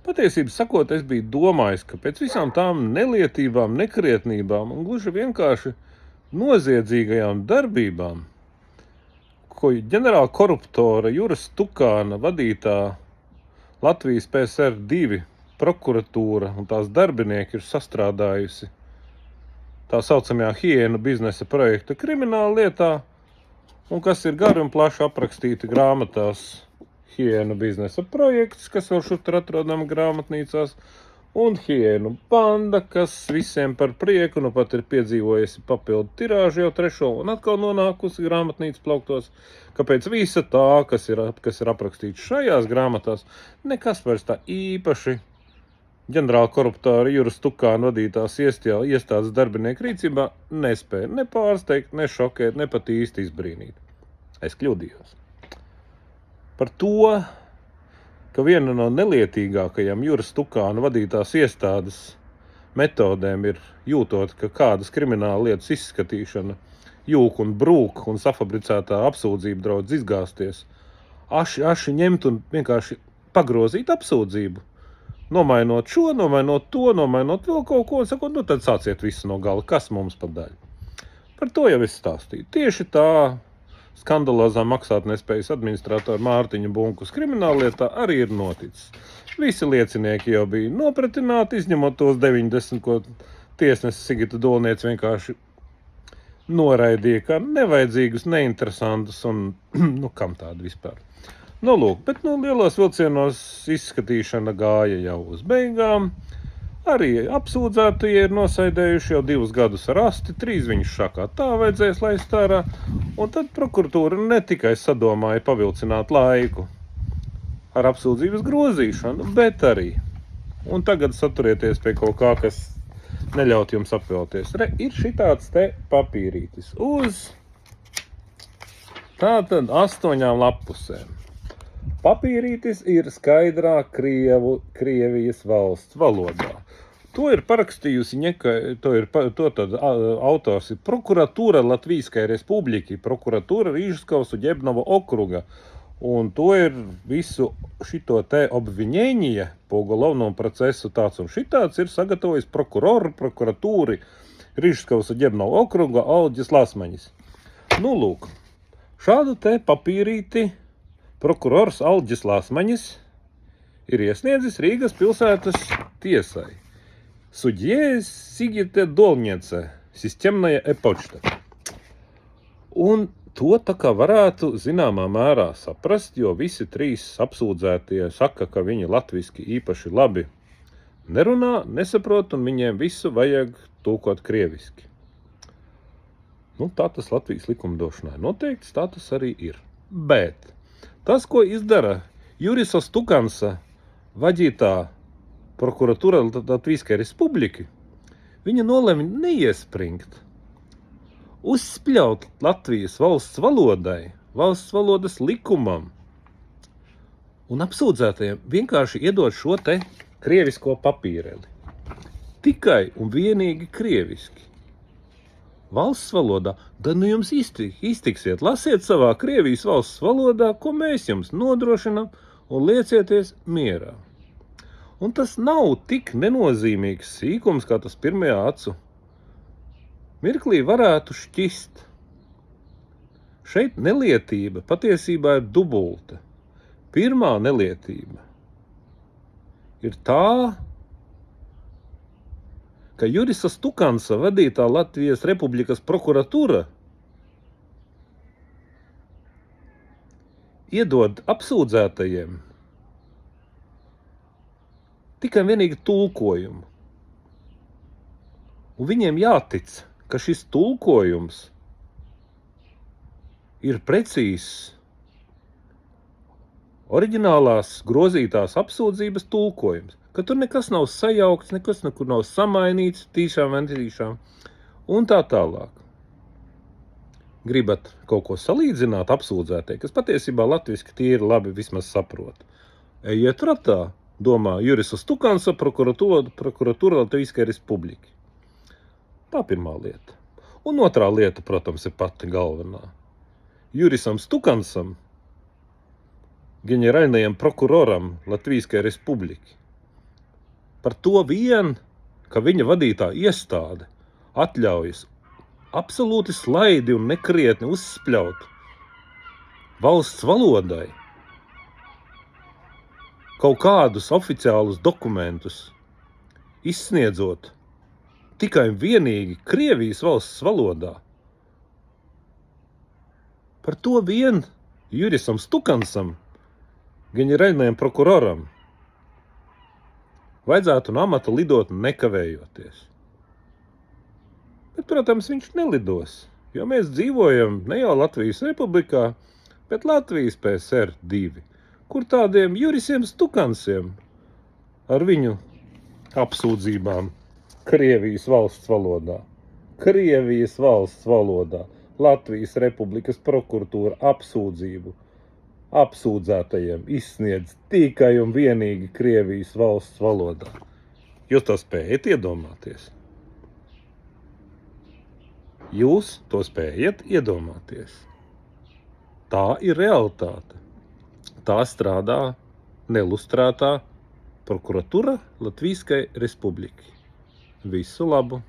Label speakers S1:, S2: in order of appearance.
S1: Patiesību sakot, es biju domājis, ka pēc visām tām nelietībām, nekrietnībām un gluži vienkārši noziedzīgajām darbībām, ko ģenerāla koruptora Juras Tukāna vadītā Latvijas PSR2 prokuratūra un tās darbinieki ir sastrādājusi tā saucamajā hiēnu biznesa projekta krimināla lietā, un kas ir gari un plaši aprakstīti grāmatās hiēnu biznesa projekts, kas vēl šur tur atrodama grāmatnīcās, un hiēnu banda, kas visiem par prieku, nu pat ir piedzīvojusi papildu tirāžu jau 3. un atkal nonākusi grāmatnīcas plauktos, kāpēc visa tā, kas ir aprakstīts šajās grāmatās, nekas vairs tā īpaši ģenerāla koruptora Juras Tukāna vadītās iestādes darbinieku rīcībā nespēja ne pārsteigt, ne šokēt, ne pat īsti izbrīnīt. Es kļūdījos. Par to, ka viena no nelietīgākajām Juras Tukāna vadītās iestādes metodēm ir jūtot, ka kādas krimināla lietas izskatīšana jūk un brūk un safabricētā apsūdzība draudz izgāzties, aši ņemt un vienkārši pagrozīt apsūdzību, nomainot šo, nomainot to, nomainot vēl kaut ko, un sakot, nu tad sāciet visu no gala, kas mums pa daļu. Par to jau es stāstīju. Tieši tā skandalozā maksātnespējas administratora Mārtiņa Bunkus krimināllietā arī ir noticis. Visi liecinieki jau bija nopratināti, izņemot tos 90, ko tiesnesis Sigita Dolniece vienkārši noraidīja kā nevajadzīgus, neinteresantus un, kam tādu vispār. Lūk, bet lielos vilcienos izskatīšana gāja jau uz beigām. Arī apsūdzētie ir nosaidējuši jau 2 gadus rasti, 3 viņus šakā tā vajadzēs laist ārā, un tad prokuratūra ne tikai sadomāja pavilcināt laiku ar apsūdzības grozīšanu, bet arī. Un tagad saturieties pie kaut kā, kas neļaut jums apvilties. Ir šitāds te papīrītis uz tātad 8 lapusēm. Papīrītis ir skaidrā Krievijas valsts valodā. To ir parakstījusi autors ir Prokuratūra Latvijskai Respubliki, Prokuratūra Rīžskava Судебного округа. Un to ir visu šito te obviņēņija po ugolovnom procesu tāds un šitāds ir sagatavojis prokuratūri Rīžskava Судебного округа Aldis Lasmaņis. Lūk, šādu te papīrīti prokurors Aldis Lasmaņis ir iesniedzis Rīgas pilsētas tiesai. Судье Sigita Dolniece, sistemная почта. Un to tā kā varētu zināmā mērā saprast, jo visi 3 apsūdzētie saka, ka viņi latviski īpaši labi nerunā, nesaprot, un viņiem visu vajag tulkot krieviski. Tā tas Latvijas likumdošanā noteikts, tā tas arī ir. Bet tas, ko izdara Jurisas Tukansa vadītā Prokuratūra Latvijskai Respubliki, viņa nolēma neiespringt, uzspļaut Latvijas valsts valodai, valsts valodas likumam un apsūdzētajiem vienkārši iedot šo te krievisko papīreli. Tikai un vienīgi krieviski. Valsts valodā, jums iztiksiet, lasiet savā Krievijas valsts valodā, ko mēs jums nodrošinam, un liecieties mierā. Un tas nav tik nenozīmīgs sīkums, kā tas pirmajā acu mirklī varētu šķist. Šeit nelietība patiesībā ir dubulta. Pirmā nelietība ir tā, ka Jurisas Tukansa vadītā Latvijas Republikas prokuratūra iedod apsūdzētajiem tikai vienīgi tulkojumu. Un viņiem jātic, ka šis tulkojums ir precīzs oriģinālās grozītās apsūdzības tulkojums, ka tur nekas nav sajaukts, nekas nekur nav samainīts, tīšām vai netīšām, un tā tālāk. Gribat kaut ko salīdzināt apsūdzētie, kas patiesībā latviski tīri labi vismaz saprot. Ejiet ratā, domā Jurisas Tukansa, Prokuratūra Latvijskai Respubliki. Tā pirmā lieta. Un otrā lieta, protams, ir pati galvenā. Jurisam Tukansam ģenerālajam prokuroram Latvijaskai Respublikai par to vien, ka viņa vadītā iestāde atļaujas absolūti slaidi un nekrietni uzspļaut valsts valodai kaut kādus oficiālus dokumentus, izsniedzot tikai un vienīgi Krievijas valsts valodā. Par to vien Jurisam Stukansam, ģenerālajam prokuroram, vajadzētu no amata lidot nekavējoties. Bet, protams, viņš nelidos, jo mēs dzīvojam ne jau Latvijas Republikā, bet Latvijas PSR 2, kur tādiem Jurisiem Stukansiem ar viņu apsūdzībām Krievijas valsts valodā, Latvijas Republikas prokuratūra apsūdzētajiem izsniedz tikai un vienīgi Krievijas valsts valodā. Jūs to spējat iedomāties? Jūs to spējat iedomāties? Tā ir realitāte. Tā strādā nelustrētā prokuratūra Latvijaskai Respublikai. Visu labu!